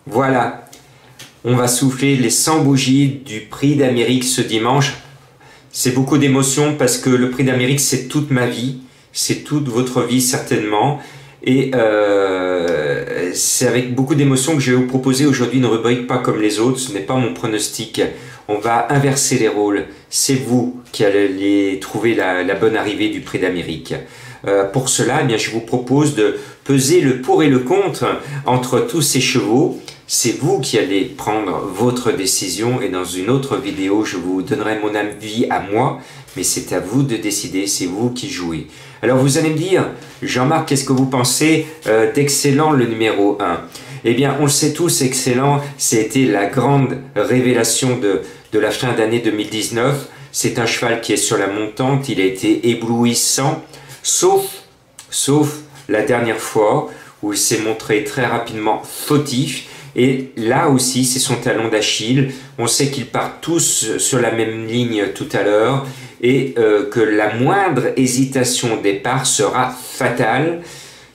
Voilà, on va souffler les 100 bougies du Prix d'Amérique ce dimanche. C'est beaucoup d'émotions parce que le Prix d'Amérique, c'est toute ma vie, c'est toute votre vie certainement. Et c'est avec beaucoup d'émotions que je vais vous proposer aujourd'hui une rubrique pas comme les autres. Ce n'est pas mon pronostic. On va inverser les rôles. C'est vous qui allez trouver la bonne arrivée du Prix d'Amérique. Pour cela, eh bien, je vous propose de peser le pour et le contre entre tous ces chevaux. C'est vous qui allez prendre votre décision et dans une autre vidéo, je vous donnerai mon avis à moi, mais c'est à vous de décider, c'est vous qui jouez. Alors vous allez me dire, Jean-Marc, qu'est-ce que vous pensez d'Excellent le numéro 1? Eh bien, on le sait tous, Excellent, c'était la grande révélation de la fin d'année 2019. C'est un cheval qui est sur la montante, il a été éblouissant, sauf la dernière fois où il s'est montré très rapidement fautif. Et là aussi, c'est son talon d'Achille. On sait qu'ils partent tous sur la même ligne tout à l'heure et que la moindre hésitation au départ sera fatale.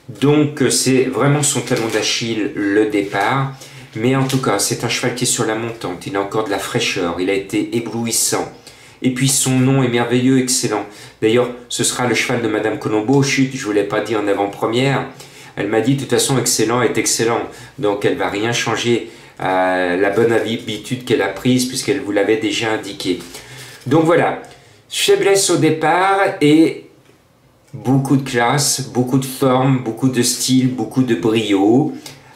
Donc, c'est vraiment son talon d'Achille, le départ. Mais en tout cas, c'est un cheval qui est sur la montante. Il a encore de la fraîcheur. Il a été éblouissant. Et puis, son nom est merveilleux, Excellent. D'ailleurs, ce sera le cheval de Madame Colombo. Chut, je ne vous l'ai pas dit en avant-première. Elle m'a dit, de toute façon, Excellent est excellent. Donc, elle ne va rien changer à la bonne habitude qu'elle a prise, puisqu'elle vous l'avait déjà indiqué. Donc, voilà. Faiblesse au départ et beaucoup de classe, beaucoup de forme, beaucoup de style, beaucoup de brio.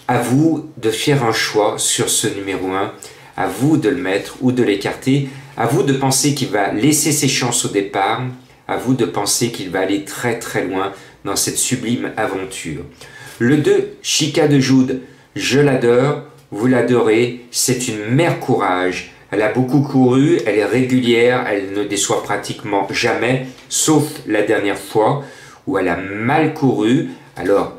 À vous de faire un choix sur ce numéro 1. À vous de le mettre ou de l'écarter. À vous de penser qu'il va laisser ses chances au départ. À vous de penser qu'il va aller très très loin dans cette sublime aventure. Le 2, Chica de Jude, je l'adore, vous l'adorez, c'est une mère courage. Elle a beaucoup couru, elle est régulière, elle ne déçoit pratiquement jamais, sauf la dernière fois où elle a mal couru. Alors,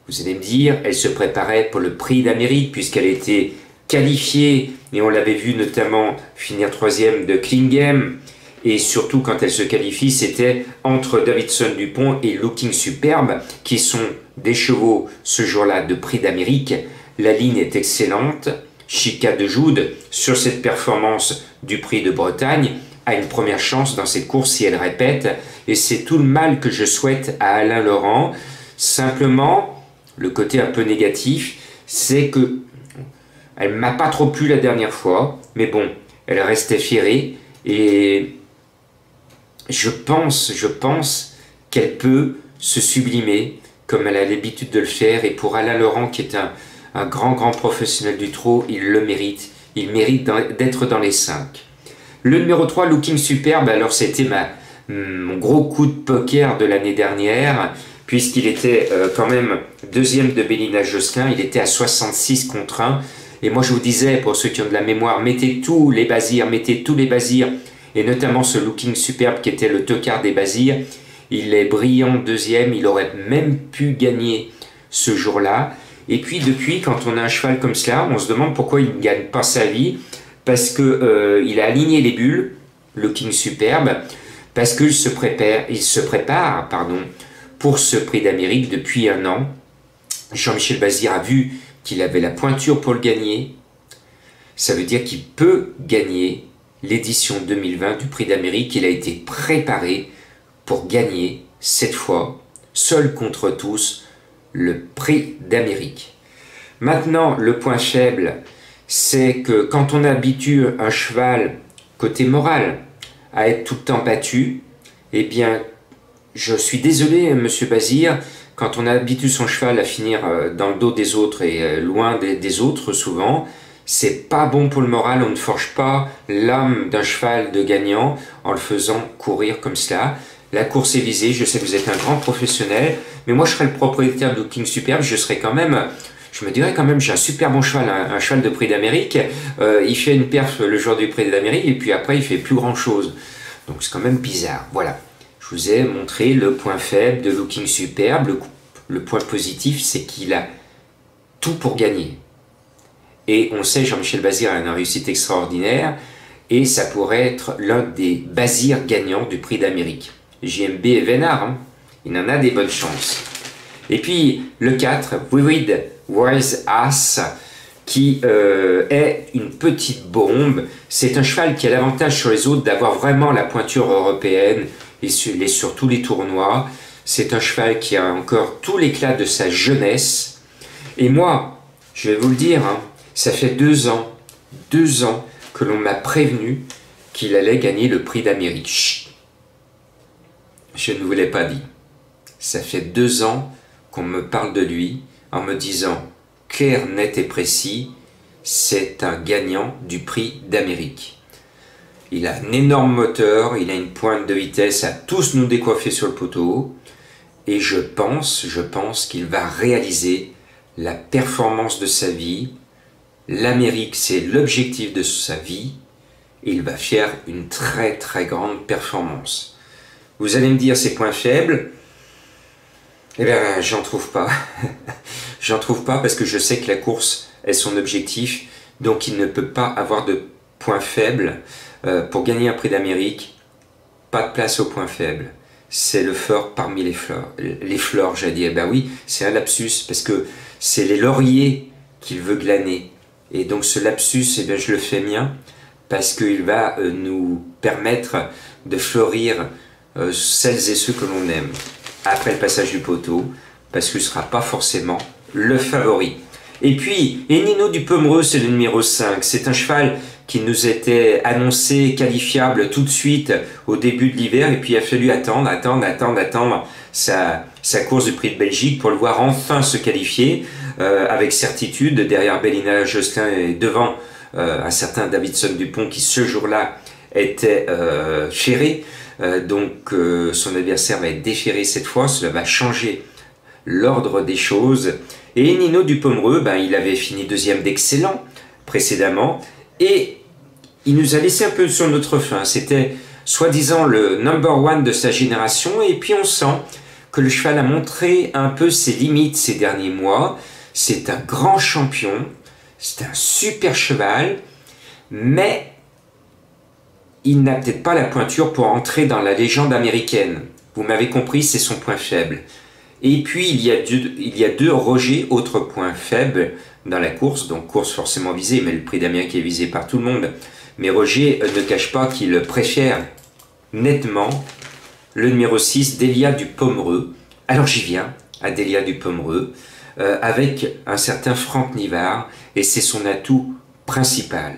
vous allez me dire, elle se préparait pour le Prix d'Amérique puisqu'elle était qualifiée, et on l'avait vu notamment finir 3e de Klingem. Et surtout, quand elle se qualifie, c'était entre Davidson Dupont et Looking Superbe, qui sont des chevaux ce jour-là de Prix d'Amérique. La ligne est excellente. Chica de Jude, sur cette performance du Prix de Bretagne, a une première chance dans cette course si elle répète. Et c'est tout le mal que je souhaite à Alain Laurent. Simplement, le côté un peu négatif, c'est que elle m'a pas trop plu la dernière fois. Mais bon, elle restait ferrée. Et je pense qu'elle peut se sublimer comme elle a l'habitude de le faire. Et pour Alain Laurent, qui est un grand professionnel du trot, il le mérite. Il mérite d'être dans les 5. Le numéro 3, Looking Superbe, alors c'était mon gros coup de poker de l'année dernière, puisqu'il était quand même 2e de Bélina Josquin. Il était à 66 contre 1. Et moi je vous disais, pour ceux qui ont de la mémoire, mettez tous les basirs, et notamment ce Looking Superbe qui était le tocard des basirs. Il est brillant 2e, il aurait même pu gagner ce jour-là. Et puis depuis, quand on a un cheval comme cela, on se demande pourquoi il ne gagne pas sa vie, parce que il a aligné les bulles, Looking Superbe, parce qu'il se prépare pour ce Prix d'Amérique depuis un an. Jean-Michel Bazir a vu qu'il avait la pointure pour le gagner. Ça veut dire qu'il peut gagner l'édition 2020 du Prix d'Amérique. Il a été préparé pour gagner cette fois, seul contre tous, le Prix d'Amérique. Maintenant, le point faible, c'est que quand on habitue un cheval, côté moral, à être tout le temps battu, eh bien, je suis désolé, monsieur Bazir, quand on habitue son cheval à finir dans le dos des autres et loin des autres souvent, c'est pas bon pour le moral. On ne forge pas l'âme d'un cheval de gagnant en le faisant courir comme cela. La course est visée, je sais que vous êtes un grand professionnel, mais moi je serais le propriétaire de Looking Superbe, je me dirais quand même, j'ai un super bon cheval, un cheval de Prix d'Amérique, il fait une perf le jour du Prix d'Amérique et puis après il fait plus grand chose. Donc c'est quand même bizarre, voilà. Je vous ai montré le point faible de Looking Superbe. Le point positif, c'est qu'il a tout pour gagner. Et on sait, Jean-Michel Bazir a une réussite extraordinaire, et ça pourrait être l'un des Bazir gagnants du Prix d'Amérique. JMB est vénard, hein, il en a des bonnes chances. Et puis le 4, Vivid Wise Ass, qui est une petite bombe. C'est un cheval qui a l'avantage sur les autres d'avoir vraiment la pointure européenne et sur tous les tournois. C'est un cheval qui a encore tout l'éclat de sa jeunesse. Et moi, je vais vous le dire, hein, ça fait 2 ans que l'on m'a prévenu qu'il allait gagner le prix d'Amérique. Chut. Je ne vous l'ai pas dit. Ça fait 2 ans qu'on me parle de lui en me disant clair, net et précis, c'est un gagnant du prix d'Amérique. Il a un énorme moteur, il a une pointe de vitesse à tous nous décoiffer sur le poteau, et je pense qu'il va réaliser la performance de sa vie. L'Amérique, c'est l'objectif de sa vie, et il va faire une très très grande performance. Vous allez me dire ses points faibles. Eh bien, j'en trouve pas. J'en trouve pas parce que je sais que la course est son objectif, donc il ne peut pas avoir de points faibles. Pour gagner un prix d'Amérique, pas de place aux points faibles. C'est le fort parmi les fleurs. Les fleurs, j'ai dit, eh ben oui, c'est un lapsus parce que c'est les lauriers qu'il veut glaner. Et donc ce lapsus, eh bien, je le fais mien parce qu'il va nous permettre de fleurir celles et ceux que l'on aime après le passage du poteau, parce qu'il ne sera pas forcément le favori. Et puis, Nino du Pomereux, c'est le numéro 5. C'est un cheval qui nous était annoncé qualifiable tout de suite au début de l'hiver, et puis il a fallu attendre sa course du Prix de Belgique pour le voir enfin se qualifier avec certitude derrière Bélina Josselin et devant un certain Davidson Dupont qui ce jour-là était ferré. Donc son adversaire va être déféré cette fois, cela va changer l'ordre des choses. Et Nino du Pomereux, il avait fini 2e d'Excellent précédemment, et il nous a laissé un peu sur notre faim. C'était soi-disant le number 1 de sa génération, et puis on sent que le cheval a montré un peu ses limites ces derniers mois. C'est un grand champion, c'est un super cheval, mais il n'a peut-être pas la pointure pour entrer dans la légende américaine. Vous m'avez compris, c'est son point faible. Et puis, il y a deux Roger, autre point faible dans la course, donc course forcément visée, mais le prix d'Amérique est visé par tout le monde. Mais Roger ne cache pas qu'il préfère nettement le numéro 6, Delia du Pomereux. Alors j'y viens, à Delia du Pomereux, avec un certain Franck Nivard, et c'est son atout principal.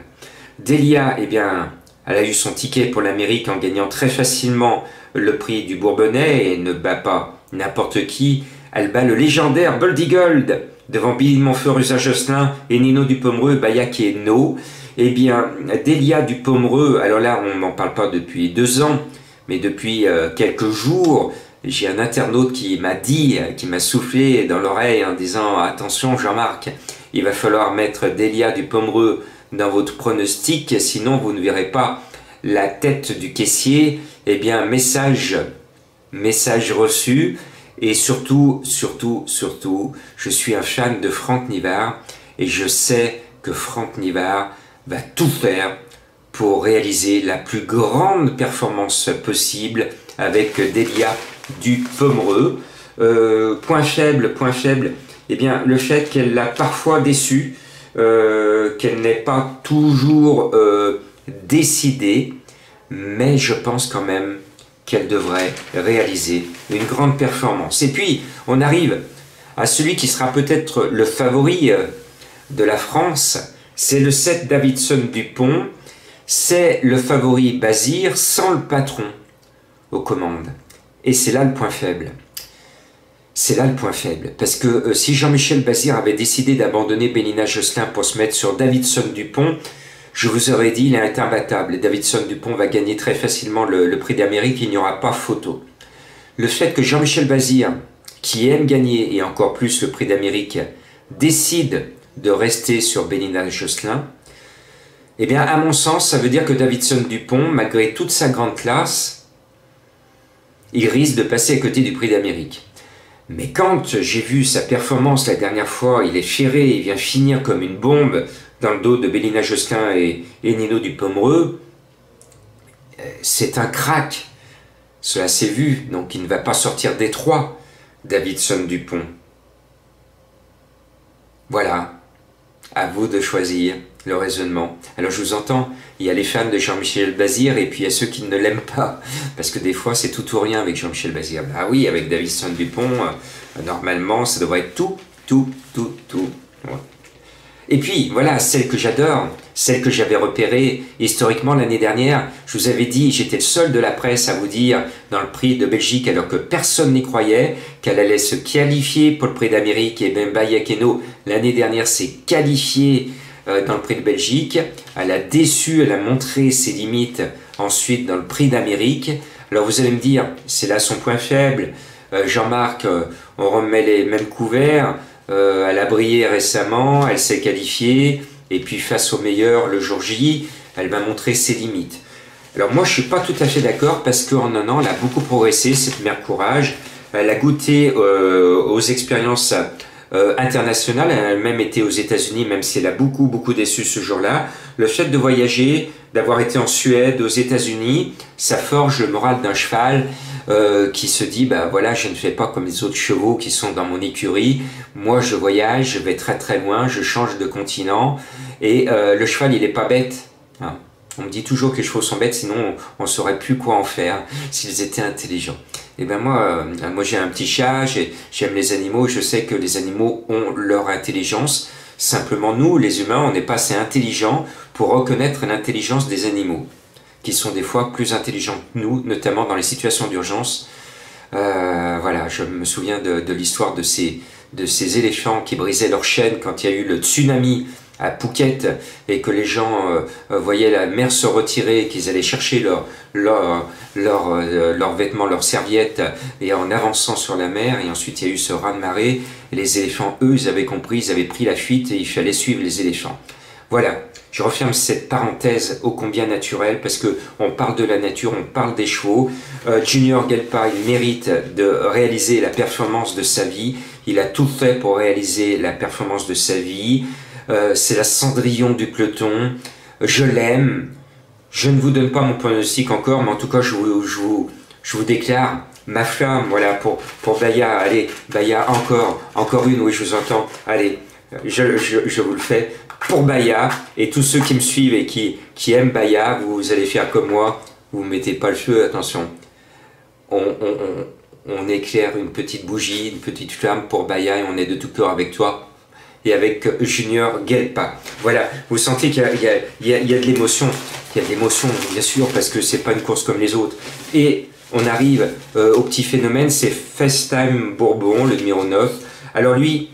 Delia, eh bien, elle a eu son ticket pour l'Amérique en gagnant très facilement le prix du Bourbonnais et ne bat pas n'importe qui. Elle bat le légendaire Boldy Gold devant Billy de Montfort, Usa Josselin et Nino du Pomereux, Bayac et No. Eh bien, Delia du Pomereux, alors là, on n'en parle pas depuis 2 ans, mais depuis quelques jours, j'ai un internaute qui m'a dit, qui m'a soufflé dans l'oreille en disant « Attention Jean-Marc, il va falloir mettre Delia du Pomereux dans votre pronostic, sinon vous ne verrez pas la tête du caissier. » Eh bien, message reçu, et surtout, je suis un fan de Franck Nivard, et je sais que Franck Nivard va tout faire pour réaliser la plus grande performance possible avec Delia du Pomereux. Point faible, eh bien, le fait qu'elle l'a parfois déçu, qu'elle n'est pas toujours décidée, mais je pense quand même qu'elle devrait réaliser une grande performance. Et puis, on arrive à celui qui sera peut-être le favori de la France, c'est le 7 Davidson Dupont, c'est le favori Bazir sans le patron aux commandes. Et c'est là le point faible. C'est là le point faible, parce que si Jean-Michel Bazir avait décidé d'abandonner Bélina Josselin pour se mettre sur Davidson Dupont, je vous aurais dit, il est imbattable. Et Davidson Dupont va gagner très facilement le prix d'Amérique, il n'y aura pas photo. Le fait que Jean-Michel Bazir, qui aime gagner, et encore plus le prix d'Amérique, décide de rester sur Bélina Josselin, eh bien, à mon sens, ça veut dire que Davidson Dupont, malgré toute sa grande classe, il risque de passer à côté du prix d'Amérique. Mais quand j'ai vu sa performance la dernière fois, il est ferré, il vient finir comme une bombe dans le dos de Bélina Josselin et Nino du Pomereux, c'est un crack. Cela s'est vu, donc il ne va pas sortir des 3, Davidson Dupont. Voilà. À vous de choisir le raisonnement. Alors je vous entends, il y a les fans de Jean-Michel Bazir et puis il y a ceux qui ne l'aiment pas. Parce que des fois c'est tout ou rien avec Jean-Michel Bazir. Ah oui, avec Davison Dupont, normalement ça devrait être tout. Ouais. Et puis, voilà, celle que j'adore, celle que j'avais repérée historiquement l'année dernière, je vous avais dit, j'étais le seul de la presse à vous dire, dans le prix de Belgique, alors que personne n'y croyait, qu'elle allait se qualifier pour le prix d'Amérique, et même Baya Keno, l'année dernière, s'est qualifiée dans le prix de Belgique. Elle a déçu, elle a montré ses limites ensuite dans le prix d'Amérique. Alors vous allez me dire, c'est là son point faible, Jean-Marc, on remet les mêmes couverts. Elle a brillé récemment, elle s'est qualifiée, et puis face au meilleur, le jour J, elle va montrer ses limites. Alors moi je ne suis pas tout à fait d'accord parce qu'en un an, elle a beaucoup progressé, cette mère courage. Elle a goûté aux expériences internationales, elle a même été aux États-Unis, même si elle a beaucoup déçu ce jour-là. Le fait de voyager, d'avoir été en Suède, aux États-Unis, ça forge le moral d'un cheval qui se dit, bah voilà, je ne fais pas comme les autres chevaux qui sont dans mon écurie. Moi, je voyage, je vais très loin, je change de continent. Et le cheval, il n'est pas bête. Hein. On me dit toujours que les chevaux sont bêtes, sinon on ne saurait plus quoi en faire s'ils étaient intelligents. Et ben moi j'ai un petit chat, j'aime les animaux, je sais que les animaux ont leur intelligence. Simplement, nous, les humains, on n'est pas assez intelligents pour reconnaître l'intelligence des animaux, qui sont des fois plus intelligents que nous, notamment dans les situations d'urgence. Voilà, je me souviens de l'histoire de ces éléphants qui brisaient leur chaîne quand il y a eu le tsunami à Phuket et que les gens voyaient la mer se retirer, qu'ils allaient chercher leurs vêtements, leurs serviettes et en avançant sur la mer, et ensuite il y a eu ce raz-de-marée et les éléphants, eux, ils avaient compris, ils avaient pris la fuite et il fallait suivre les éléphants. Voilà, je referme cette parenthèse ô combien naturelle parce que on parle de la nature, on parle des chevaux. Junior Gelpa, il mérite de réaliser la performance de sa vie, il a tout fait pour réaliser la performance de sa vie. C'est la Cendrillon du peloton, je l'aime, je ne vous donne pas mon pronostic encore, mais en tout cas je vous déclare ma flamme, voilà, pour Baya. Allez, Baya, encore une, oui je vous entends, allez, je vous le fais, pour Baya, et tous ceux qui me suivent et qui aiment Baya, vous allez faire comme moi, vous ne mettez pas le feu, attention, on éclaire une petite bougie, une petite flamme pour Baya, et on est de tout cœur avec toi, et avec Junior Gelpa. Voilà, vous sentez qu'il y a de l'émotion. Il y a de l'émotion, bien sûr, parce que c'est pas une course comme les autres. Et on arrive au petit phénomène, c'est FaceTime Bourbon, le numéro 9. Alors lui,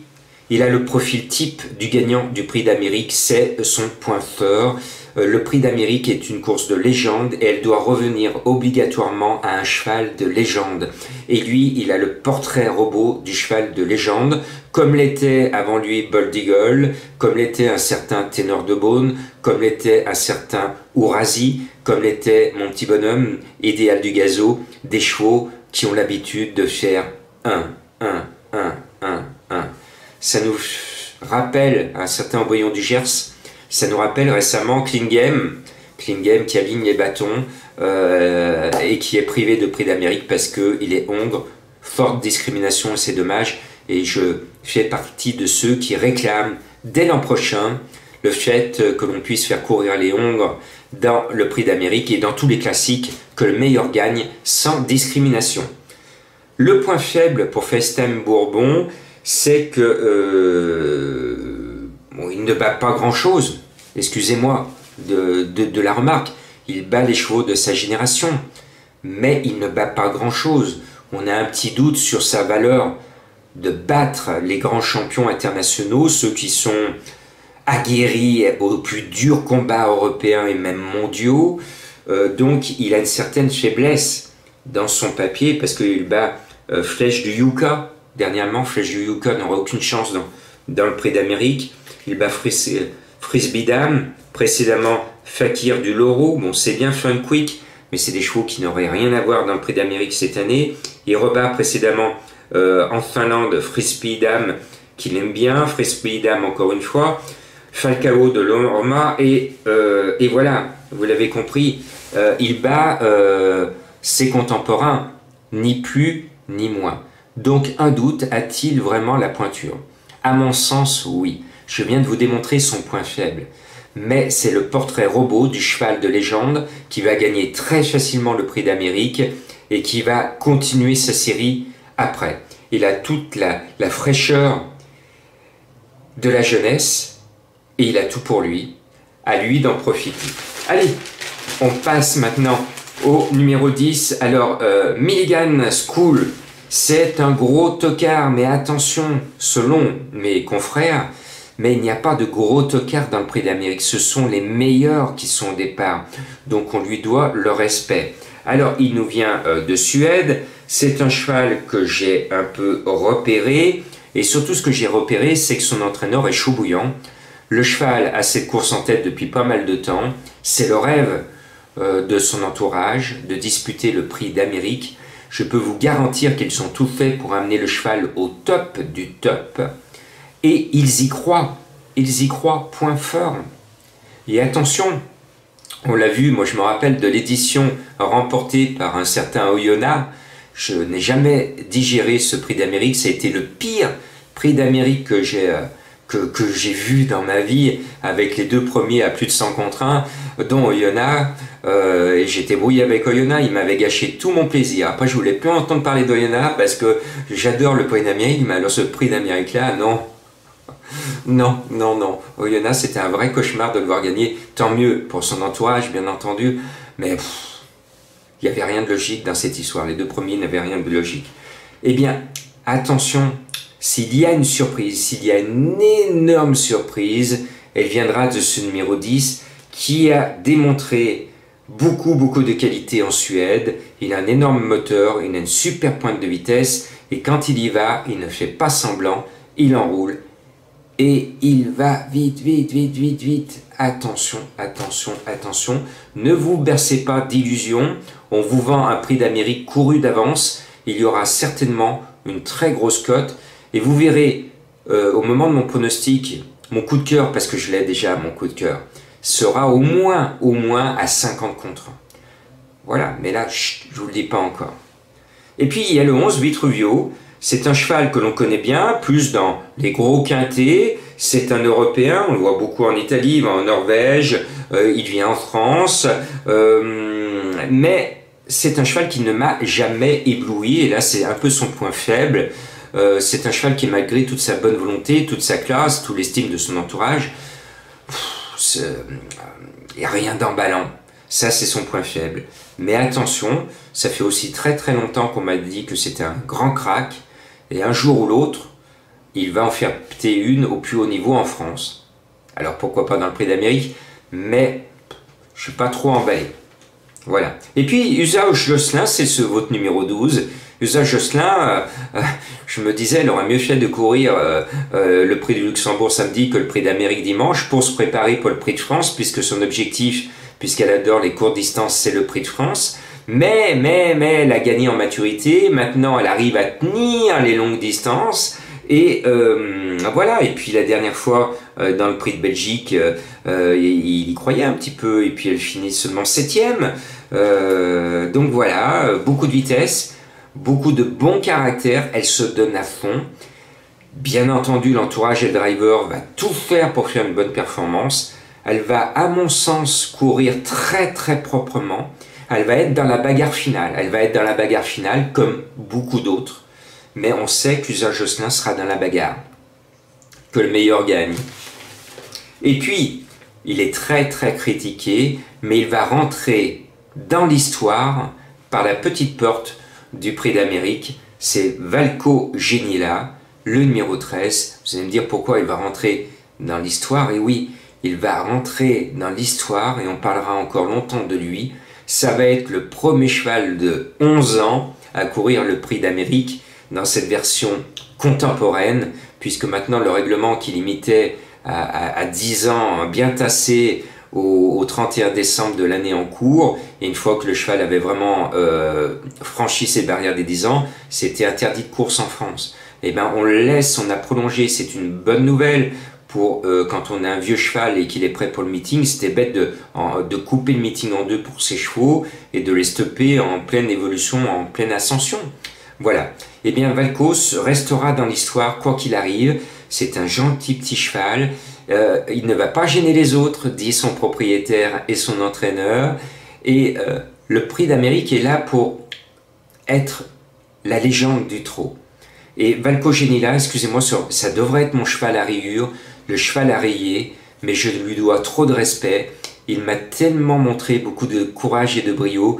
il a le profil type du gagnant du prix d'Amérique, c'est son point fort. Le prix d'Amérique est une course de légende et elle doit revenir obligatoirement à un cheval de légende. Et lui, il a le portrait robot du cheval de légende, comme l'était avant lui Bold Eagle, comme l'était un certain Ténor de Beaune, comme l'était un certain Ourasi, comme l'était mon petit bonhomme Idéal du Gazo, des chevaux qui ont l'habitude de faire 1. Ça nous rappelle un certain Embryon du Gers. Ça nous rappelle récemment Klingem qui aligne les bâtons et qui est privé de prix d'Amérique parce qu'il est hongre. Forte discrimination, c'est dommage. Et je fais partie de ceux qui réclament dès l'an prochain le fait que l'on puisse faire courir les hongres dans le prix d'Amérique et dans tous les classiques, que le meilleur gagne sans discrimination. Le point faible pour FaceTime Bourbon, c'est que bon, il ne bat pas grand-chose, excusez-moi de la remarque, il bat les chevaux de sa génération, mais il ne bat pas grand-chose. On a un petit doute sur sa valeur de battre les grands champions internationaux, ceux qui sont aguerris aux plus durs combats européens et même mondiaux. Donc il a une certaine faiblesse dans son papier parce qu'il bat Flèche du Yucca. Dernièrement, Flèche du Yucca n'aura aucune chance dans le prix d'Amérique. Il bat Frisbee Dame, précédemment Fakir du Loro. Bon, c'est bien Fun Quick, mais c'est des chevaux qui n'auraient rien à voir dans le prix d'Amérique cette année. Il rebat précédemment en Finlande Frisbee Dame, qu'il aime bien. Frisbee Dame, encore une fois. Falcao de Lorma. Et voilà, vous l'avez compris, il bat ses contemporains, ni plus ni moins. Donc un doute, a-t-il vraiment la pointure? À mon sens, oui. Je viens de vous démontrer son point faible. Mais c'est le portrait robot du cheval de légende qui va gagner très facilement le prix d'Amérique et qui va continuer sa série après. Il a toute la fraîcheur de la jeunesse et il a tout pour lui. À lui d'en profiter. Allez, on passe maintenant au numéro 10. Alors, Milligan School, c'est un gros tocard, mais attention, selon mes confrères, mais il n'y a pas de gros tocards dans le prix d'Amérique. Ce sont les meilleurs qui sont au départ. Donc on lui doit le respect. Alors il nous vient de Suède. C'est un cheval que j'ai un peu repéré. Et surtout ce que j'ai repéré, c'est que son entraîneur est chaud bouillant. Le cheval a cette course en tête depuis pas mal de temps. C'est le rêve de son entourage de disputer le prix d'Amérique. Je peux vous garantir qu'ils ont tout fait pour amener le cheval au top du top. Et ils y croient, point fort. Et attention, on l'a vu, moi je me rappelle de l'édition remportée par un certain Oyonnax. Je n'ai jamais digéré ce prix d'Amérique, ça a été le pire prix d'Amérique que j'ai vu dans ma vie, avec les deux premiers à plus de 100 contre 1, dont Oyonnax. Et j'étais brouillé avec Oyonnax, il m'avait gâché tout mon plaisir. Après je voulais plus entendre parler d'Oyonnax parce que j'adore le prix d'Amérique, mais alors ce prix d'Amérique là, non. Non. Oyonnax, c'était un vrai cauchemar de le voir gagner. Tant mieux pour son entourage, bien entendu. Mais il n'y avait rien de logique dans cette histoire. Les deux premiers n'avaient rien de logique. Eh bien, attention, s'il y a une surprise, s'il y a une énorme surprise, elle viendra de ce numéro 10 qui a démontré beaucoup de qualité en Suède. Il a un énorme moteur, il a une super pointe de vitesse. Et quand il y va, il ne fait pas semblant, il enroule. Et il va vite. Attention. Ne vous bercez pas d'illusions. On vous vend un prix d'Amérique couru d'avance. Il y aura certainement une très grosse cote. Et vous verrez, au moment de mon pronostic, mon coup de cœur, parce que je l'ai déjà, mon coup de cœur, sera au moins à 50 contre 1. Voilà, mais là, chut, je ne vous le dis pas encore. Et puis, il y a le 11 Vitruvio. C'est un cheval que l'on connaît bien, plus dans les gros quintés. C'est un Européen, on le voit beaucoup en Italie, il va en Norvège, il vient en France. Mais c'est un cheval qui ne m'a jamais ébloui, et là c'est un peu son point faible. C'est un cheval qui, malgré toute sa bonne volonté, toute sa classe, tout l'estime de son entourage, il n'y a rien d'emballant. Ça, c'est son point faible. Mais attention, ça fait aussi très longtemps qu'on m'a dit que c'était un grand crack. Et un jour ou l'autre, il va en faire péter une au plus haut niveau en France. Alors pourquoi pas dans le prix d'Amérique, mais je suis pas trop emballé. Voilà. Et puis Usage Jocelyn, c'est votre numéro 12. Usage Jocelyn, je me disais, elle aurait mieux fait de courir le prix du Luxembourg samedi que le prix d'Amérique dimanche pour se préparer pour le prix de France, puisque son objectif, puisqu'elle adore les courtes distances, c'est le prix de France. Mais elle a gagné en maturité, maintenant elle arrive à tenir les longues distances, et voilà. Et puis la dernière fois, dans le prix de Belgique, il y croyait un petit peu, et puis elle finit seulement 7e. Donc voilà, beaucoup de vitesse, beaucoup de bon caractère, elle se donne à fond. Bien entendu, l'entourage et le driver va tout faire pour faire une bonne performance. Elle va, à mon sens, courir très proprement. Elle va être dans la bagarre finale. Comme beaucoup d'autres. Mais on sait qu'Usage Jocelyn sera dans la bagarre. Que le meilleur gagne. Et puis, il est très critiqué, mais il va rentrer dans l'histoire par la petite porte du prix d'Amérique. C'est Valco Genila, le numéro 13. Vous allez me dire pourquoi il va rentrer dans l'histoire. Et oui, il va rentrer dans l'histoire et on parlera encore longtemps de lui. Ça va être le premier cheval de 11 ans à courir le prix d'Amérique dans cette version contemporaine, puisque maintenant le règlement qui limitait à 10 ans bien tassé au 31 décembre de l'année en cours, et une fois que le cheval avait vraiment franchi ces barrières des 10 ans, c'était interdit de course en France. Eh bien on le laisse, on a prolongé, c'est une bonne nouvelle. Pour quand on a un vieux cheval et qu'il est prêt pour le meeting, c'était bête de couper le meeting en deux pour ses chevaux et de les stopper en pleine évolution, en pleine ascension. Voilà. Eh bien, Valcos restera dans l'histoire quoi qu'il arrive. c'est un gentil petit cheval, il ne va pas gêner les autres, dit son propriétaire et son entraîneur, et le Prix d'Amérique est là pour être la légende du trot. Et Valco Genilla, excusez-moi, ça devrait être mon cheval à rayures, le cheval à rayer, mais je lui dois trop de respect. Il m'a tellement montré beaucoup de courage et de brio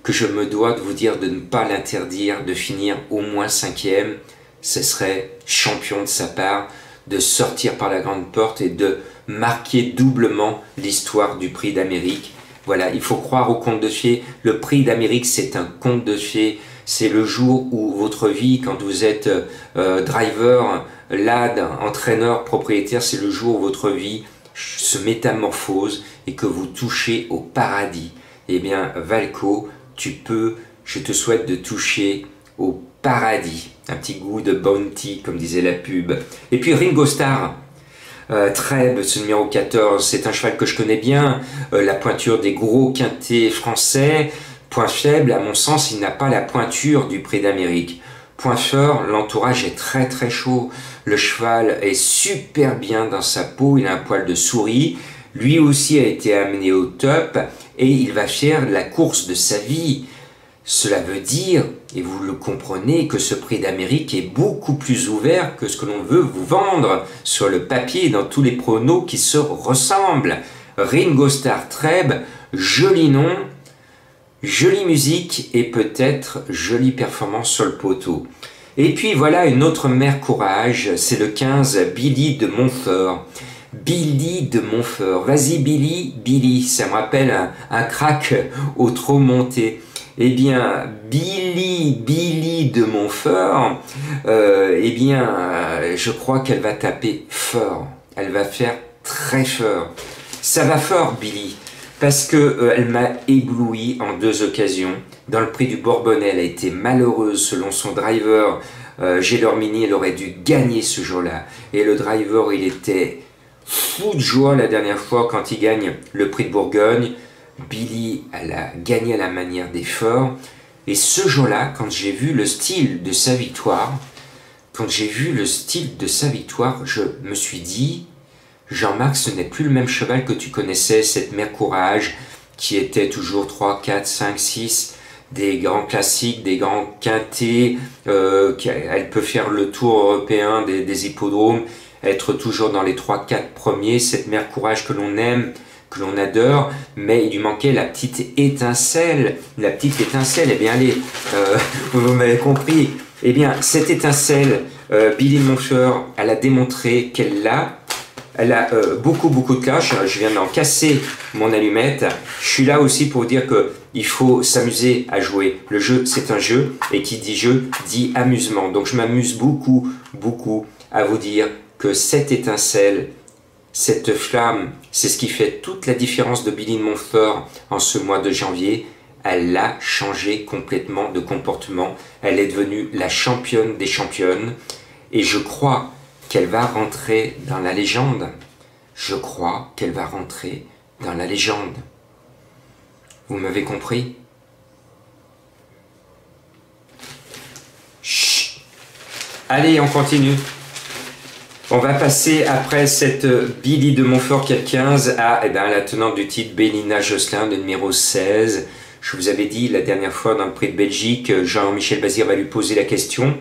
que je me dois de vous dire de ne pas l'interdire de finir au moins 5e. Ce serait champion de sa part de sortir par la grande porte et de marquer doublement l'histoire du Prix d'Amérique. Voilà, il faut croire au conte de fées. Le Prix d'Amérique, c'est un conte de fées. C'est le jour où votre vie, quand vous êtes driver, lad, entraîneur, propriétaire, c'est le jour où votre vie se métamorphose et que vous touchez au paradis. Eh bien, Valco, je te souhaite de toucher au paradis. Un petit goût de bounty, comme disait la pub. Et puis Ringo Starr, Trèbes, ce numéro 14, c'est un cheval que je connais bien. La pointure des gros quintés français. Point faible, à mon sens, il n'a pas la pointure du Prix d'Amérique. Point fort, l'entourage est très très chaud. Le cheval est super bien dans sa peau, il a un poil de souris. Lui aussi a été amené au top et il va faire la course de sa vie. Cela veut dire, et vous le comprenez, que ce Prix d'Amérique est beaucoup plus ouvert que ce que l'on veut vous vendre sur le papier dans tous les pronos qui se ressemblent. Ringo Starr Trèbes, joli nom. Jolie musique et peut-être jolie performance sur le poteau. Et puis voilà une autre mère courage, c'est le 15, Billy de Montfort. Billy de Montfort, vas-y Billy, Billy, ça me rappelle un crack au trot monté. Eh bien, Billy de Montfort, je crois qu'elle va taper fort, elle va faire très fort. Ça va fort Billy. Parce qu'elle m'a ébloui en 2 occasions. Dans le prix du Bourbonnais, elle a été malheureuse selon son driver. Gélormini, elle aurait dû gagner ce jour-là. Et le driver, il était fou de joie la dernière fois quand il gagne le prix de Bourgogne. Billy, elle a gagné à la manière des forts. Et ce jour-là, quand j'ai vu le style de sa victoire, je me suis dit... Jean-Marc, ce n'est plus le même cheval que tu connaissais, cette mère courage, qui était toujours 3, 4, 5, 6, des grands classiques, des grands quintés, elle peut faire le tour européen des hippodromes, être toujours dans les 3, 4 premiers, cette mère courage que l'on aime, que l'on adore, mais il lui manquait la petite étincelle. La petite étincelle, eh bien allez, vous m'avez compris, eh bien cette étincelle, Billy de Montfort, elle a démontré qu'elle l'a. Elle a beaucoup de clash. Je viens d'en casser mon allumette. Je suis là aussi pour dire qu'il faut s'amuser à jouer. Le jeu, c'est un jeu. Et qui dit jeu, dit amusement. Donc je m'amuse beaucoup à vous dire que cette étincelle, cette flamme, c'est ce qui fait toute la différence de Billy de Montfort en ce mois de janvier. Elle a changé complètement de comportement. Elle est devenue la championne des championnes. Et je crois qu'elle va rentrer dans la légende. Je crois qu'elle va rentrer dans la légende. Vous m'avez compris? Chut. Allez, on continue. On va passer après cette Billy de Montfort qui a 15 à la tenante du titre Bélina Josselin, le numéro 16. Je vous avais dit la dernière fois dans le Prix de Belgique, Jean-Michel Bazir va lui poser la question.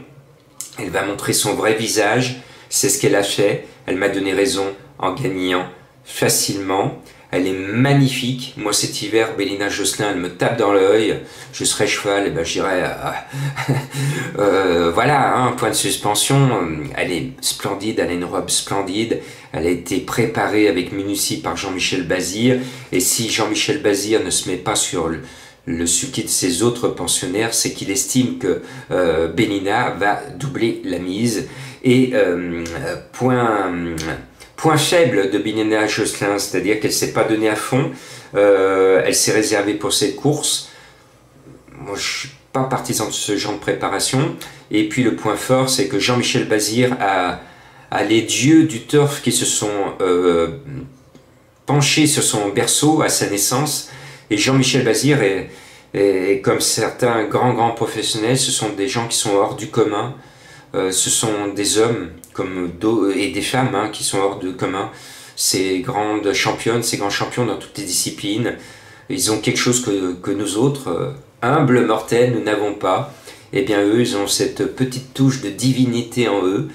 Elle va montrer son vrai visage. C'est ce qu'elle a fait. Elle m'a donné raison en gagnant facilement. Elle est magnifique. Moi, cet hiver, Bélina Josselin, elle me tape dans l'œil. Je serais cheval, et je dirais... voilà, hein, point de suspension. Elle est splendide, elle a une robe splendide. Elle a été préparée avec minutie par Jean-Michel Bazir. Et si Jean-Michel Bazir ne se met pas sur le sulky de ses autres pensionnaires, c'est qu'il estime que Bélina va doubler la mise. Et point faible de Bélina Josselin, c'est-à-dire qu'elle ne s'est pas donnée à fond, elle s'est réservée pour cette course. Moi, je ne suis pas partisan de ce genre de préparation. Et puis le point fort, c'est que Jean-Michel Bazir a les dieux du turf qui se sont penchés sur son berceau à sa naissance. Et Jean-Michel Bazir est comme certains grands professionnels, ce sont des gens qui sont hors du commun. Ce sont des hommes et des femmes hein, qui sont hors de commun. Ces grandes championnes, ces grands champions dans toutes les disciplines, ils ont quelque chose que nous autres, humbles mortels, nous n'avons pas. Eh bien eux, ils ont cette petite touche de divinité en eux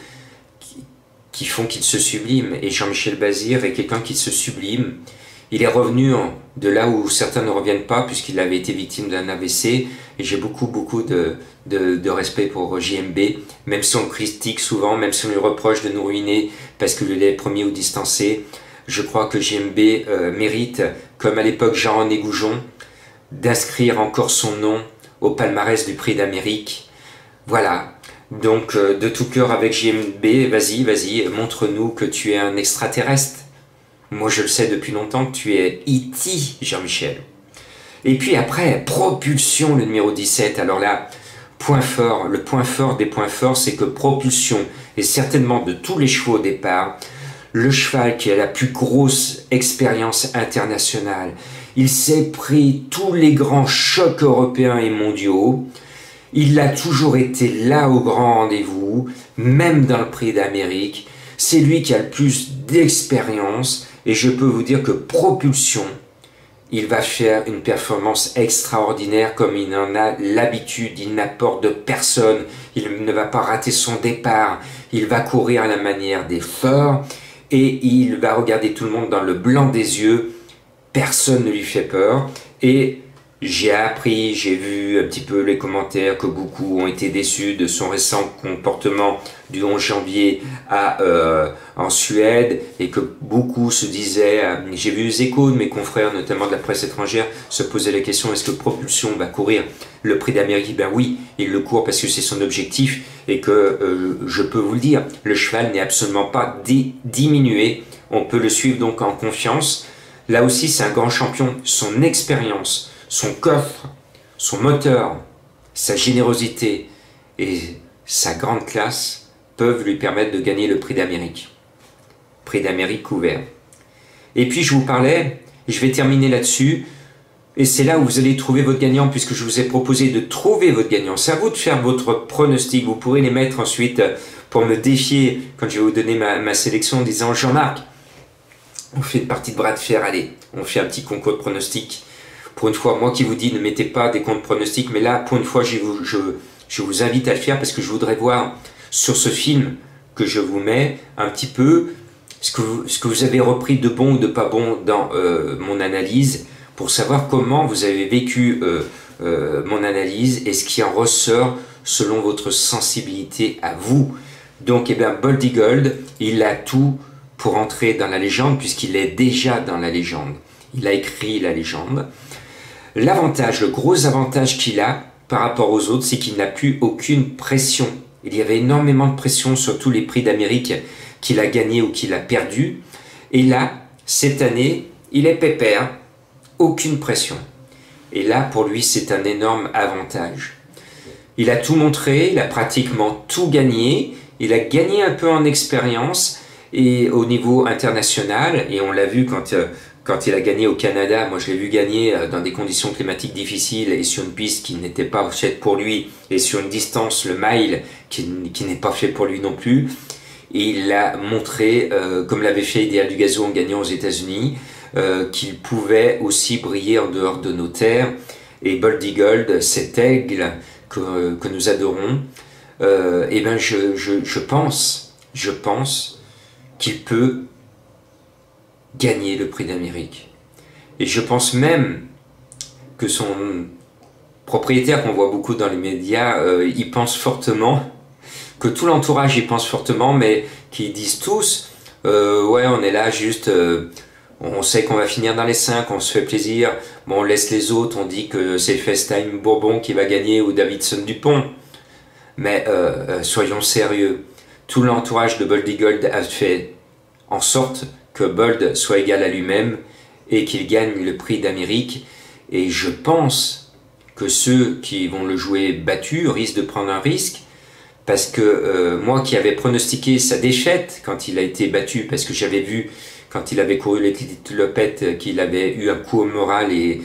qui font qu'ils se subliment. Et Jean-Michel Bazir est quelqu'un qui se sublime. Il est revenu de là où certains ne reviennent pas, puisqu'il avait été victime d'un AVC. Et j'ai beaucoup de respect pour JMB, même si on le critique souvent, même si on lui reproche de nous ruiner parce qu'il est premier ou distancé. Je crois que JMB mérite, comme à l'époque Jean-René Goujon, d'inscrire encore son nom au palmarès du Prix d'Amérique. Voilà. Donc, de tout cœur avec JMB, vas-y, montre-nous que tu es un extraterrestre. Moi, je le sais depuis longtemps que tu es E.T., Jean-Michel. Et puis après, Propulsion, le numéro 17. Alors là, point fort, le point fort des points forts, c'est que Propulsion est certainement de tous les chevaux au départ, le cheval qui a la plus grosse expérience internationale. Il s'est pris tous les grands chocs européens et mondiaux. Il a toujours été là au grand rendez-vous, même dans le Prix d'Amérique. C'est lui qui a le plus d'expérience et je peux vous dire que Propulsion, il va faire une performance extraordinaire comme il en a l'habitude. Il n'apporte de personne, il ne va pas rater son départ, il va courir à la manière des forts et il va regarder tout le monde dans le blanc des yeux. Personne ne lui fait peur et j'ai appris, j'ai vu un petit peu les commentaires que beaucoup ont été déçus de son récent comportement du 11 janvier en Suède et que beaucoup se disaient, j'ai vu les échos de mes confrères, notamment de la presse étrangère, se poser la question, est-ce que Propulsion va courir le Prix d'Amérique? Ben oui, il le court parce que c'est son objectif et que je peux vous le dire, le cheval n'est absolument pas diminué, on peut le suivre donc en confiance. Là aussi, c'est un grand champion, son expérience, son coffre, son moteur, sa générosité et sa grande classe peuvent lui permettre de gagner le Prix d'Amérique. Prix d'Amérique couvert. Et puis je vous parlais, et je vais terminer là-dessus, et c'est là où vous allez trouver votre gagnant, puisque je vous ai proposé de trouver votre gagnant. C'est à vous de faire votre pronostic, vous pourrez les mettre ensuite pour me défier quand je vais vous donner ma sélection en disant Jean-Marc, on fait une partie de bras de fer, allez, on fait un petit concours de pronostics. Pour une fois, moi qui vous dis, ne mettez pas des comptes pronostics, mais là, pour une fois, je vous invite à le faire parce que je voudrais voir sur ce film que je vous mets un petit peu ce que vous avez repris de bon ou de pas bon dans mon analyse pour savoir comment vous avez vécu mon analyse et ce qui en ressort selon votre sensibilité à vous. Donc, eh bien, Boldy Gold, il a tout pour entrer dans la légende puisqu'il est déjà dans la légende. Il a écrit la légende. L'avantage, le gros avantage qu'il a par rapport aux autres, c'est qu'il n'a plus aucune pression. Il y avait énormément de pression sur tous les prix d'Amérique qu'il a gagnés ou qu'il a perdus. Et là, cette année, il est pépère, aucune pression. Et là, pour lui, c'est un énorme avantage. Il a tout montré, il a pratiquement tout gagné. Il a gagné un peu en expérience et au niveau international. Et on l'a vu quand il a gagné au Canada, moi je l'ai vu gagner dans des conditions climatiques difficiles et sur une piste qui n'était pas faite pour lui et sur une distance, le mile, qui n'est pas fait pour lui non plus. Et il a montré, comme l'avait fait Idéal du Gazo en gagnant aux États-Unis, qu'il pouvait aussi briller en dehors de nos terres. Et Boldy Gold, cet aigle que nous adorons, eh ben je pense qu'il peut gagner le Prix d'Amérique. Et je pense même que son propriétaire, qu'on voit beaucoup dans les médias, y pense fortement, que tout l'entourage y pense fortement, mais qu'ils disent tous, ouais, on est là juste, on sait qu'on va finir dans les 5, on se fait plaisir, bon, on laisse les autres, on dit que c'est FaceTime Bourbon qui va gagner ou Davidson Dupont. Mais soyons sérieux, tout l'entourage de Boldy Gold a fait en sorte que Bold soit égal à lui-même et qu'il gagne le Prix d'Amérique. Et je pense que ceux qui vont le jouer battu risquent de prendre un risque parce que moi qui avais pronostiqué sa défaite quand il a été battu, parce que j'avais vu quand il avait couru l'Éthiopète qu'il avait eu un coup au moral et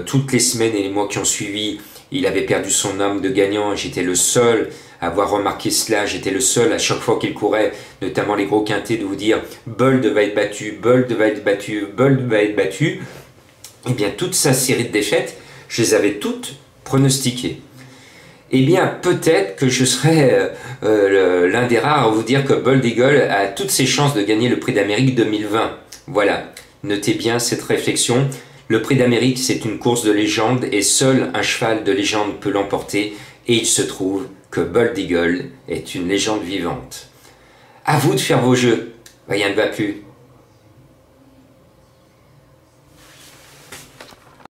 toutes les semaines et les mois qui ont suivi, il avait perdu son âme de gagnant et j'étais le seul avoir remarqué cela. J'étais le seul à chaque fois qu'il courait, notamment les gros quintés, de vous dire Bold va être battu, Bold va être battu, Bold va être battu. Eh bien, toute sa série de défaites, je les avais toutes pronostiquées. Eh bien, peut-être que je serai l'un des rares à vous dire que Bold Eagle a toutes ses chances de gagner le Prix d'Amérique 2020. Voilà, notez bien cette réflexion. Le Prix d'Amérique, c'est une course de légende et seul un cheval de légende peut l'emporter. Et il se trouve que Bold Eagle est une légende vivante. À vous de faire vos jeux. Rien ne va plus.